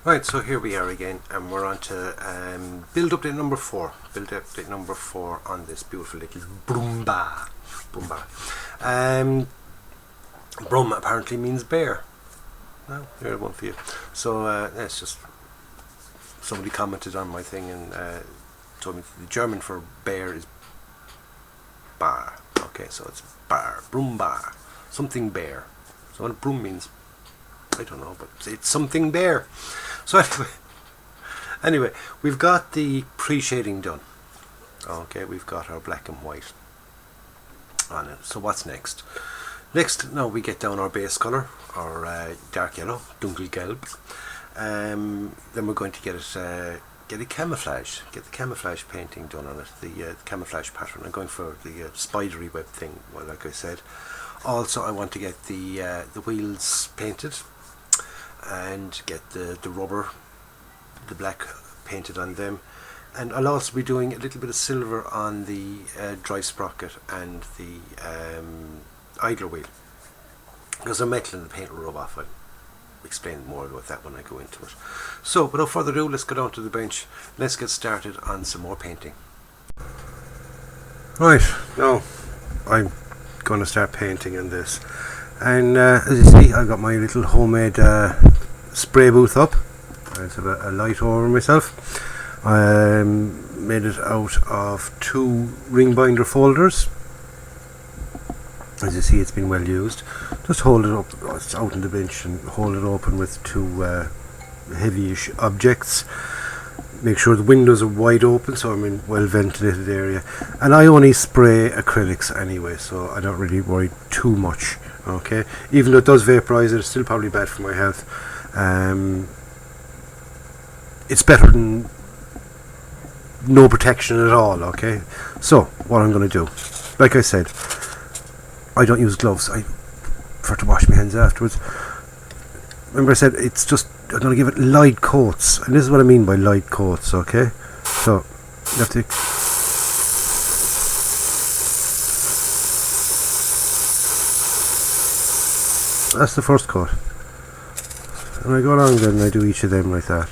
Right, so here we are again, and we're on to build update number 4. Build update number 4 on this beautiful little Brummbar. Brum apparently means bear. Well, here's one for you. So that's just somebody commented on my thing and told me the German for bear is bar. Okay, so it's bar, Brummbar, something bear. So what Brum means, I don't know, but it's something bear. So anyway, we've got the pre-shading done. Okay, we've got our black and white on it. So what's next? Next, now we get down our base colour, our dark yellow, dunkelgelb. Then we're going to get it, get the camouflage painting done on it, the camouflage pattern. I'm going for the spidery web thing, well, like I said. Also, I want to get the wheels painted and get the rubber, the black, painted on them. And I'll also be doing a little bit of silver on the drive sprocket and the idler wheel, because they're metal and the paint will rub off. I'll explain more about that when I go into it. So without further ado, let's go down to the bench. Let's get started on some more painting. Right, now I'm going to start painting on this, and as you see, I've got my little homemade spray booth up. I just have a light over myself. I made it out of 2 ring binder folders. As you see, it's been well used. Just hold it up, it's out on the bench, and hold it open with 2 heavyish objects. Make sure the windows are wide open, so I'm in well ventilated area. And I only spray acrylics anyway, so I don't really worry too much. Okay, even though it does vaporize, it's still probably bad for my health. It's better than no protection at all. Okay, so what I'm going to do, like I said, I don't use gloves. I prefer to wash my hands afterwards. Remember I said it's just, I'm going to give it light coats, and this is what I mean by light coats. Okay, so you have to that's the first coat, and I go along then and I do each of them like that.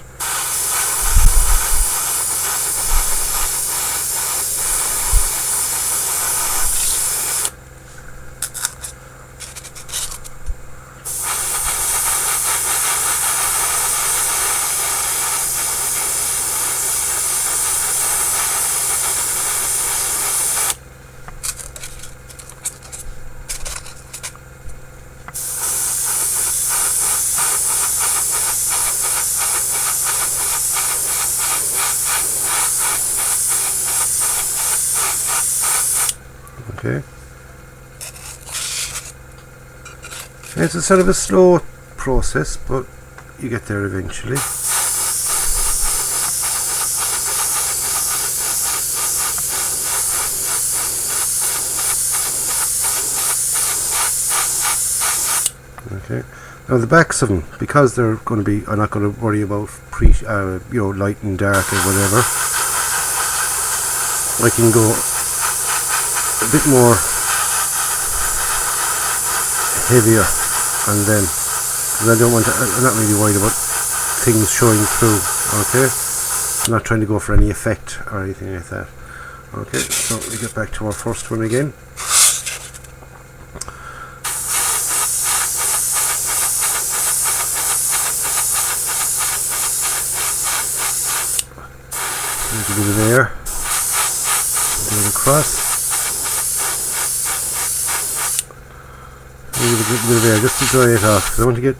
Okay. It's a sort of a slow process, but you get there eventually. Okay. Now the backs of them, because they're going to be, I'm not going to worry about light and dark or whatever. I can go a bit more heavier on them, because I don't want to, I'm not really worried about things showing through. Okay, I'm not trying to go for any effect or anything like that. Okay, so we get back to our first one again. A little bit of there, a bit across. A little bit of air just to dry it off, because I want to get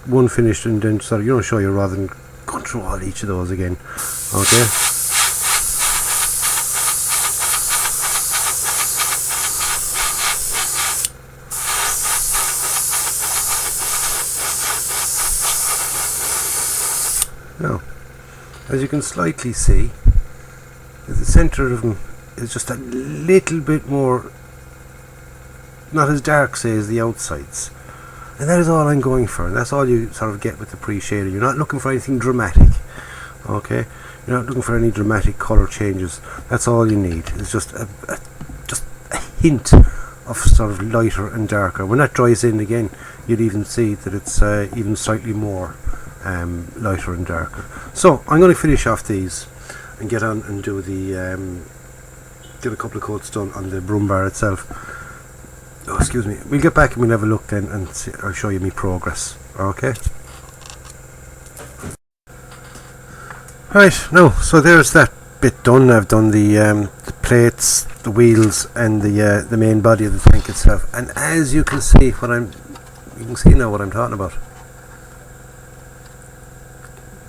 one finished and then sort of, show you rather than going through all each of those again. Okay. Now, as you can slightly see, the centre of them is just a little bit more, not as dark, say, as the outsides, and that is all I'm going for, and that's all you sort of get with the pre-shader. You're not looking for anything dramatic. Okay, you're not looking for any dramatic colour changes. That's all you need. It's just a hint of sort of lighter and darker. When that dries in again, you'll even see that it's even slightly more lighter and darker. So I'm going to finish off these and get on and do the get a couple of coats done on the Brummbar itself. Oh, excuse me. We'll get back and we'll have a look then, and see, I'll show you my progress. Okay. Right, now, so there's that bit done. I've done the plates, the wheels, and the main body of the tank itself. And as you can see, you can see now what I'm talking about.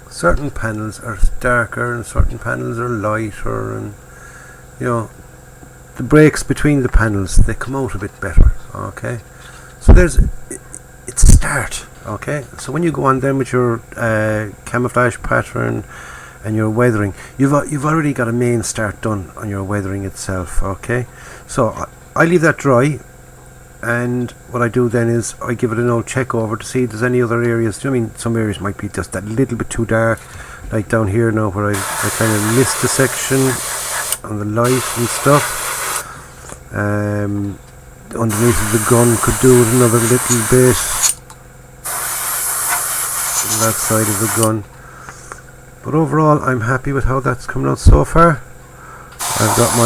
Certain panels are darker and certain panels are lighter, and you know, the breaks between the panels, they come out a bit better. Okay, so it's a start. Okay, so when you go on then with your camouflage pattern and your weathering, you've already got a main start done on your weathering itself. Okay, so I leave that dry, and what I do then is I give it an old check over to see if there's any other areas. Do you know what I mean? Some areas might be just that little bit too dark, like down here now where I kind of missed a section on the light and stuff. Underneath of the gun could do with another little bit on that side of the gun. But overall, I'm happy with how that's coming out so far. I've got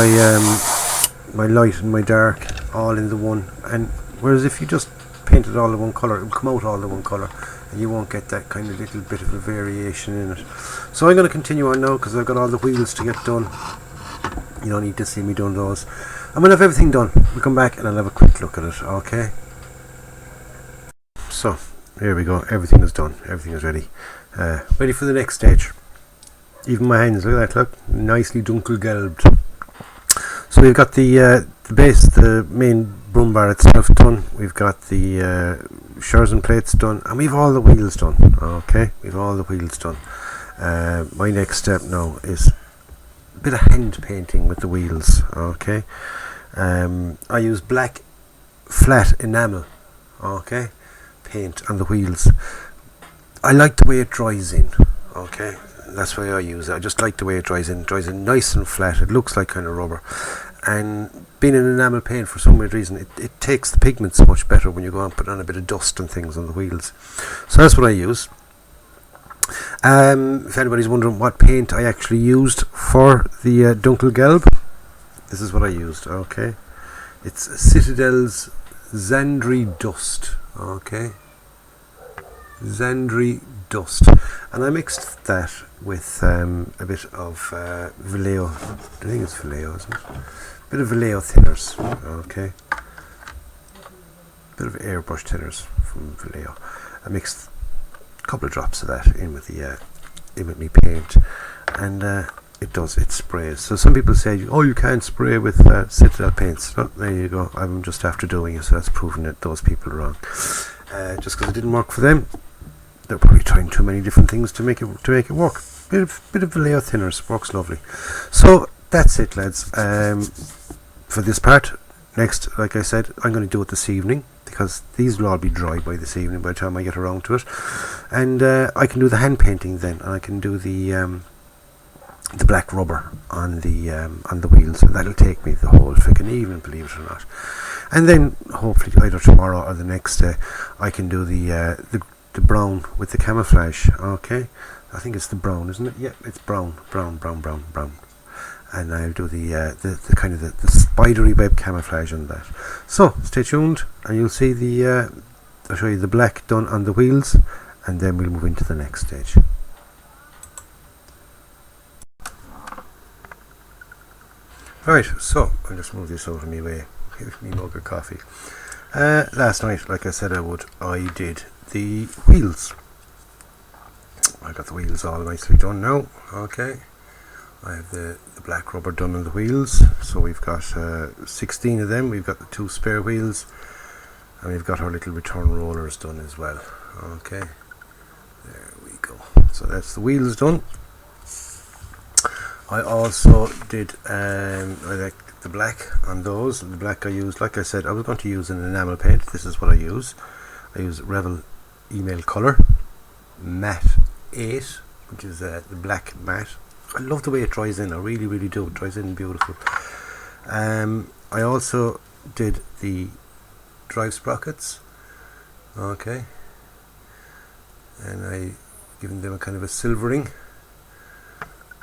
my light and my dark all in the one, and whereas if you just paint it all in one colour, it will come out all in one colour, and you won't get that kind of little bit of a variation in it. So I'm going to continue on now because I've got all the wheels to get done. You don't need to see me doing those. And when I have everything done, we'll come back and I'll have a quick look at it. Okay. So here we go. Everything is done. Everything is ready. Ready for the next stage. Even my hands, look at that, look, nicely dunkelgelbed. So we've got the base, the main Brummbar itself done. We've got the shores and plates done, and we've all the wheels done. Okay, we've all the wheels done. My next step now is a bit of hand painting with the wheels. Okay, I use black flat enamel. Okay, paint on the wheels. I like the way it dries in. Okay. That's why I use it. I just like the way it dries in. It dries in nice and flat. It looks like kind of rubber. And being an enamel paint, for some weird reason, it takes the pigment so much better when you go and put on a bit of dust and things on the wheels. So that's what I use. If anybody's wondering what paint I actually used for the Dunkelgelb, this is what I used. Okay, it's Citadel's Zandri Dust. Okay, Zandri Dust, and I mixed that with a bit of Vallejo. I think it's Vallejo, isn't it? A bit of Vallejo thinners. Okay, bit of airbrush thinners from Vallejo. I mixed a couple of drops of that in with my paint, and it sprays. So some people say, oh, you can't spray with Citadel paints. Oh, there you go. I'm just after doing it, so that's proving that those people are wrong. Just because it didn't work for them, they're probably trying too many different things to make it work. Bit of Vallejo thinners works lovely. So that's it, lads. For this part, next, like I said, I'm going to do it this evening because these will all be dry by this evening by the time I get around to it, and I can do the hand painting then, and I can do the black rubber on the wheels, and that'll take me the whole freaking evening, believe it or not. And then hopefully either tomorrow or the next day I can do the brown with the camouflage. Okay, I think it's the brown, isn't it? Yeah, it's brown. And I'll do the kind of the spidery web camouflage on that. So stay tuned, and you'll see I'll show you the black done on the wheels, and then we'll move into the next stage. Right, so I'll just move this over my way. Give me a mug of coffee. Last night, like I said I did the wheels. I got the wheels all nicely done now. Okay, I have the black rubber done on the wheels, so we've got 16 of them. We've got the 2 spare wheels, and we've got our little return rollers done as well. Okay, there we go. So that's the wheels done. I also did I like the black on those. The black I used, like I said, I was going to use an enamel paint. This is what I use. I use Revel Email Colour Matte 8, which is the black matte. I love the way it dries in. I really do. It dries in beautiful. I also did the drive sprockets. Okay, and I giving them a kind of a silvering,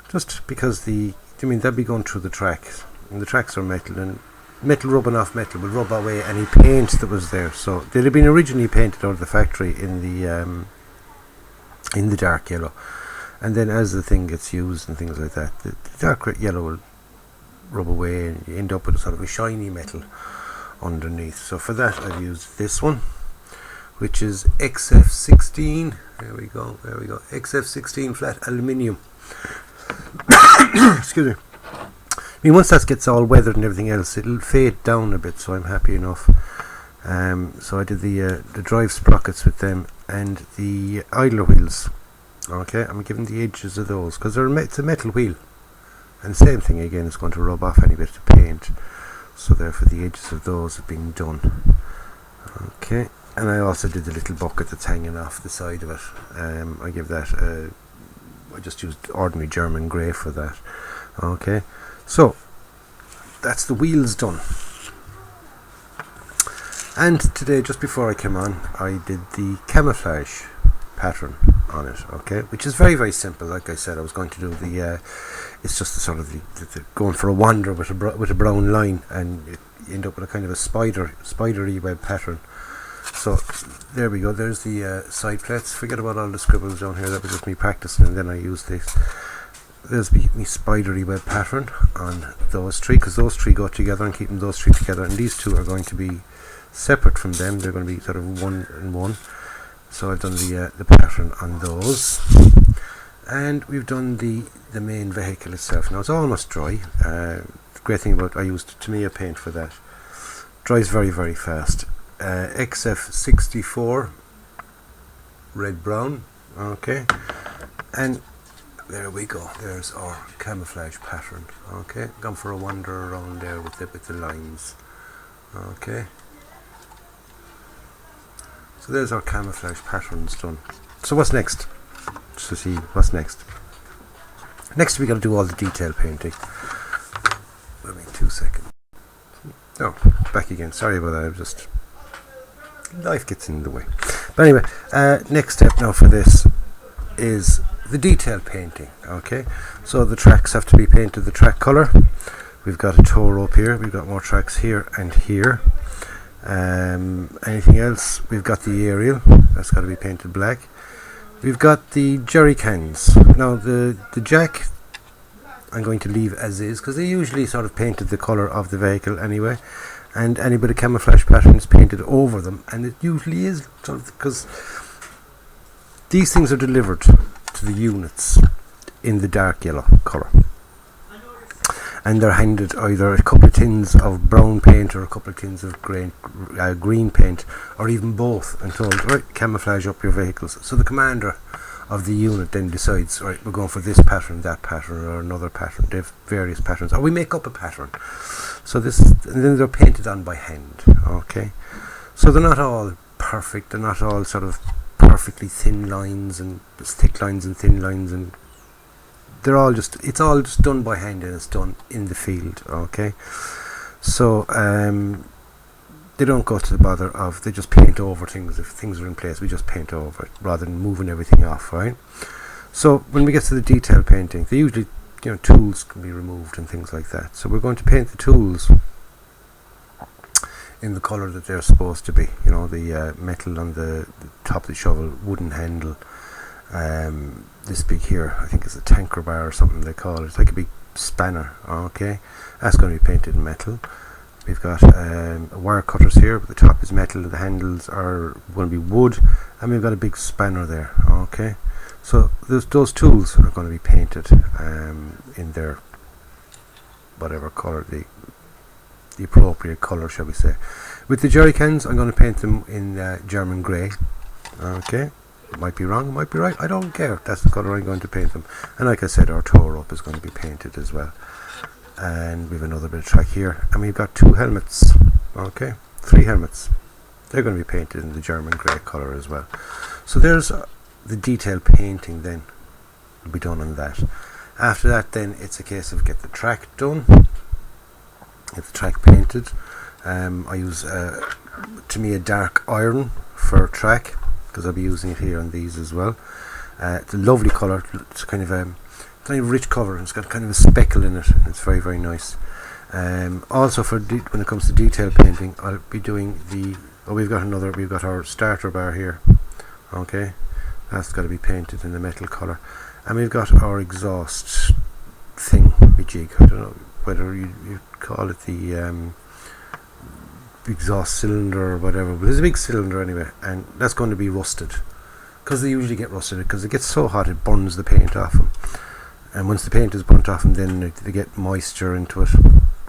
just because they'd be going through the tracks, and the tracks are metal, and metal rubbing off metal will rub away any paint that was there. So they'd have been originally painted out of the factory in the dark yellow, and then as the thing gets used and things like that, the dark yellow will rub away, and you end up with a sort of a shiny metal underneath. So for that I've used this one, which is XF16. There we go, XF16 flat aluminium. Excuse me. I mean, once that gets all weathered and everything else, it'll fade down a bit, so I'm happy enough. So I did the drive sprockets with them, and the idler wheels. Okay, I'm giving the edges of those, because it's a metal wheel, and the same thing again is going to rub off any bit of paint, so therefore the edges of those have been done. Okay, and I also did the little bucket that's hanging off the side of it. I give that I just used ordinary German grey for that. Okay, so that's the wheels done. And today, just before I came on, I did the camouflage pattern on it. Okay, which is very, very simple. Like I said, I was going to do the it's just the sort of the going for a wander with a brown line, and you end up with a kind of a spidery web pattern. So there we go, there's the side plates. Forget about all the scribbles down here, that was just me practicing, and then I used this. There's me spidery web pattern on those three, because those three go together, and keeping those three together, and these two are going to be separate from them. They're going to be sort of one and one. So I've done the pattern on those, and we've done the main vehicle itself. Now it's almost dry. The great thing about, I used TAMIYA paint for that. Dries very, very fast. XF64 red brown. Okay, and there we go, there's our camouflage pattern. Okay, gone for a wander around there with the lines. Okay, so there's our camouflage patterns done. So what's next? Just to see what's next. Next we got to do all the detail painting. Wait me 2 seconds. Oh, back again, sorry about that. I'm just, life gets in the way. But anyway, next step now for this is the detail painting. Okay, so the tracks have to be painted the track colour. We've got a tow rope here, we've got more tracks here and here. Anything else? We've got the aerial, that's got to be painted black. We've got the jerry cans. Now the jack I'm going to leave as is, because they usually sort of painted the colour of the vehicle anyway, and any bit of camouflage pattern is painted over them, and it usually is sort of, because these things are delivered to the units in the dark yellow colour, and they're handed either a couple of tins of brown paint or a couple of tins of green paint, or even both, and told, right, camouflage up your vehicles. So the commander of the unit then decides, right, we're going for this pattern, that pattern, or another pattern. They have various patterns, or we make up a pattern. So and then they're painted on by hand. Okay, so they're not all perfect, they're not all sort of perfectly thin lines and thick lines and thin lines, and they're all just, it's all just done by hand, and it's done in the field. Okay, so they don't go to the bother of, they just paint over things. If things are in place, we just paint over it rather than moving everything off, right? So when we get to the detail painting, they usually, tools can be removed and things like that. So we're going to paint the tools in the colour that they're supposed to be. The metal on the top of the shovel, wooden handle. This big here, I think it's a tanker bar or something they call it. It's like a big spanner. Okay, that's going to be painted in metal. We've got wire cutters here, but the top is metal, the handles are going to be wood, and we've got a big spanner there. Okay, so those tools are going to be painted in their whatever colour, the appropriate colour, shall we say. With the jerry cans, I'm going to paint them in German grey. Okay, it might be wrong, it might be right, I don't care. That's the colour I'm going to paint them. And like I said, our tow rope is going to be painted as well. And we have another bit of track here, and we've got 2 helmets. Okay, 3 helmets. They're going to be painted in the German grey colour as well. So there's the detail painting then will be done on that. After that, then it's a case of get the track done, get the track painted. I use TAMIYA dark iron for track, because I'll be using it here on these as well. It's a lovely colour. It's kind of a rich colour. It's got kind of a speckle in it. It's very, very nice. Also, when it comes to detail painting, I'll be doing we've got our starter bar here. Okay, that's got to be painted in the metal colour, and we've got our exhaust thing, jig. I don't know whether you call it the exhaust cylinder or whatever, but it's a big cylinder anyway, and that's going to be rusted, because they usually get rusted because it gets so hot it burns the paint off them, and once the paint is burnt off them, then they get moisture into it,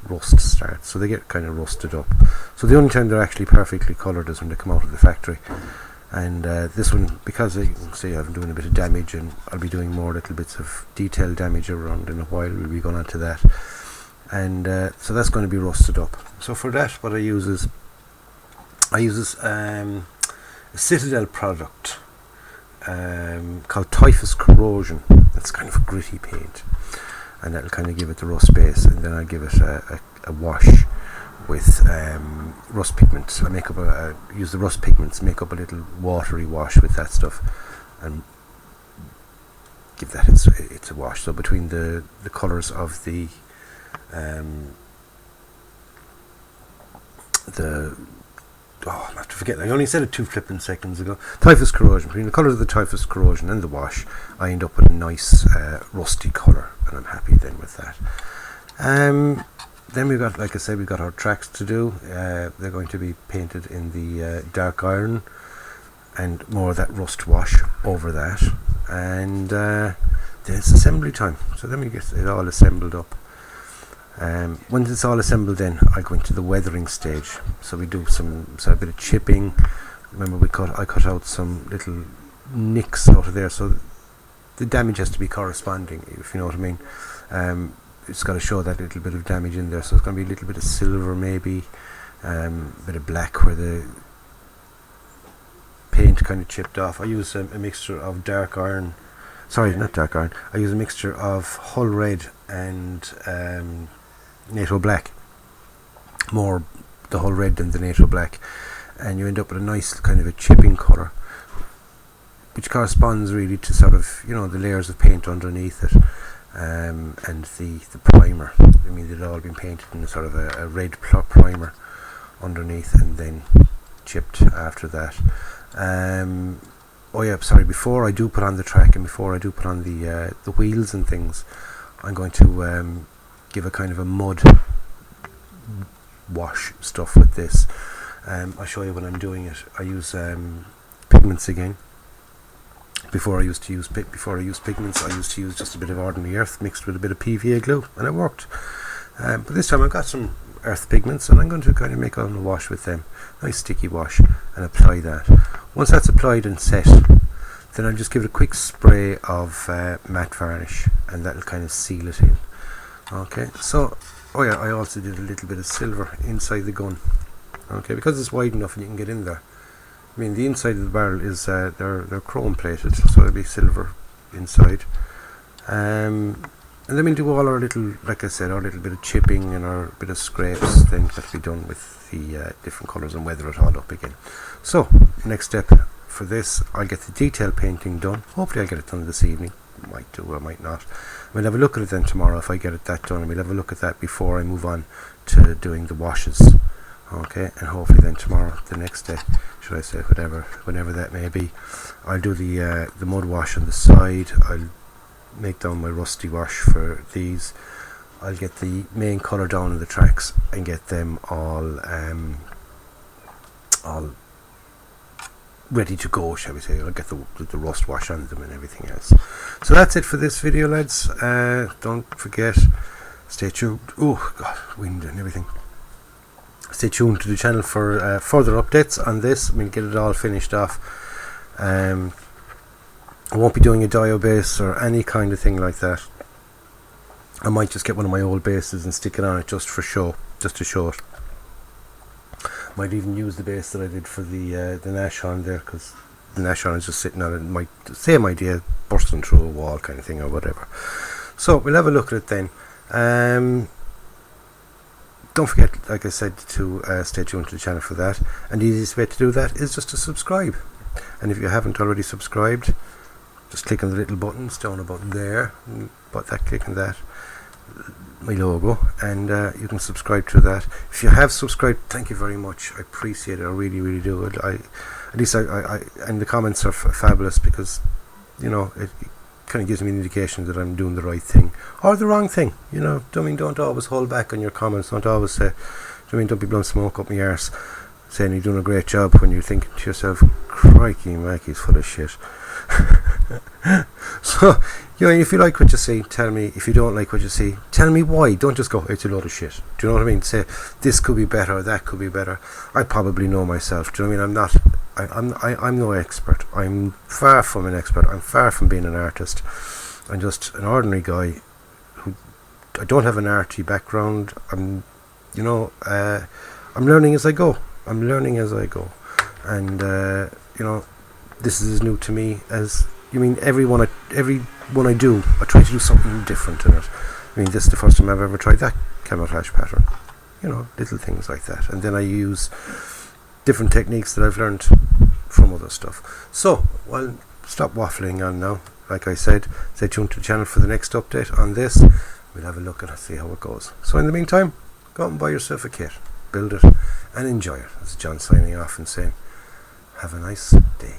rust starts, so they get kind of rusted up. So the only time they're actually perfectly coloured is when they come out of the factory. And this one, because you can see I'm doing a bit of damage, and I'll be doing more little bits of detail damage around in a while, we'll be going on to that, and so that's going to be rusted up. So for that, what I use is a Citadel product called Typhus Corrosion. That's kind of a gritty paint, and that'll kind of give it the rust base, and then I'll give it a wash with rust pigments. I use the rust pigments, make up a little watery wash with that stuff, and give that it's a wash. So between the colours of the I'm not to forget, I only said it 2 flipping seconds ago. Typhus Corrosion. Between the colours of the Typhus Corrosion and the wash, I end up with a nice rusty colour, and I'm happy then with that. Then we've got, like I said, we've got our tracks to do. They're going to be painted in the dark iron, and more of that rust wash over that. And then it's assembly time. So then we get it all assembled up. Once it's all assembled, then I go into the weathering stage. So we do a bit of chipping. Remember, I cut out some little nicks out of there, so the damage has to be corresponding, if you know what I mean. It's got to show that little bit of damage in there, so it's going to be a little bit of silver, maybe a bit of black where the paint kind of chipped off. I use a mixture of dark iron, sorry, not dark iron, I use a mixture of Hull Red and NATO Black, more the Hull Red than the NATO Black, and you end up with a nice kind of a chipping colour, which corresponds really to sort of, you know, the layers of paint underneath it. And the primer, I mean, they'd all been painted in a sort of a red primer underneath, and then chipped after that. Oh yeah, sorry, before I do put on the track, and before I do put on the wheels and things, I'm going to give a kind of a mud wash stuff with this. I'll show you when I'm doing it. I use pigments again. Before I used use pigments, I used to use just a bit of ordinary earth mixed with a bit of PVA glue, and it worked. But this time I've got some earth pigments, and I'm going to kind of make on a wash with them, nice sticky wash, and apply that. Once that's applied and set, then I'll just give it a quick spray of matte varnish, and that'll kind of seal it in. Okay, so oh yeah, I also did a little bit of silver inside the gun. Okay, because it's wide enough and you can get in there. I mean, the inside of the barrel is they're chrome plated, so it'll be silver inside. And then we do all our little, like I said, our little bit of chipping and our bit of scrapes. Then that'll be done with the different colours and weather it all up again. So next step for this, I'll get the detail painting done. Hopefully I'll get it done this evening. Might do, I might not. We'll have a look at it then tomorrow if I get it that done, and we'll have a look at that before I move on to doing the washes. Okay, and hopefully then tomorrow, the next day, should I say, whenever that may be, I'll do the mud wash on the side. I'll make down my rusty wash for these. I'll get the main colour down in the tracks and get them all ready to go, shall we say. I'll get the rust wash on them and everything else. So that's it for this video, lads. Don't forget, stay tuned. Oh god, wind and everything. Stay tuned to the channel for further updates on this. We'll get it all finished off. I won't be doing a dio base or any kind of thing like that. I might just get one of my old bases and stick it on it just for show, just to show it. Might even use the base that I did for the Nashon there, because the Nashon is just sitting on it. Might same idea, bursting through a wall kind of thing or whatever. So we'll have a look at it then. Don't forget, like I said, to stay tuned to the channel for that. And the easiest way to do that is just to subscribe. And if you haven't already subscribed, just click on the little buttons down about there, but that click on that, my logo, and you can subscribe to that. If you have subscribed, thank you very much. I appreciate it. I really, really do. At least I and the comments are fabulous, because you know it kind of gives me an indication that I'm doing the right thing or the wrong thing. You know, don't always hold back on your comments. Don't always say, don't be blowing smoke up my arse saying you're doing a great job, when you're thinking to yourself, crikey, Mackie's full of shit. So, you know, if you like what you see, tell me. If you don't like what you see, tell me why. Don't just go, it's a load of shit. Do you know what I mean? Say, this could be better, or that could be better. I probably know myself. Do you know what I mean? I'm no expert. I'm far from an expert. I'm far from being an artist. I'm just an ordinary guy who, I don't have an arty background. I'm learning as I go. And you know, this is as new to me as, every one I do, I try to do something different in it. This is the first time I've ever tried that camouflage pattern. You know, little things like that. And then I use different techniques that I've learned from other stuff. So, well, stop waffling on now. Like I said, stay tuned to the channel for the next update on this. We'll have a look and see how it goes. So in the meantime, go out and buy yourself a kit, build it, and enjoy it. This is John signing off and saying, have a nice day.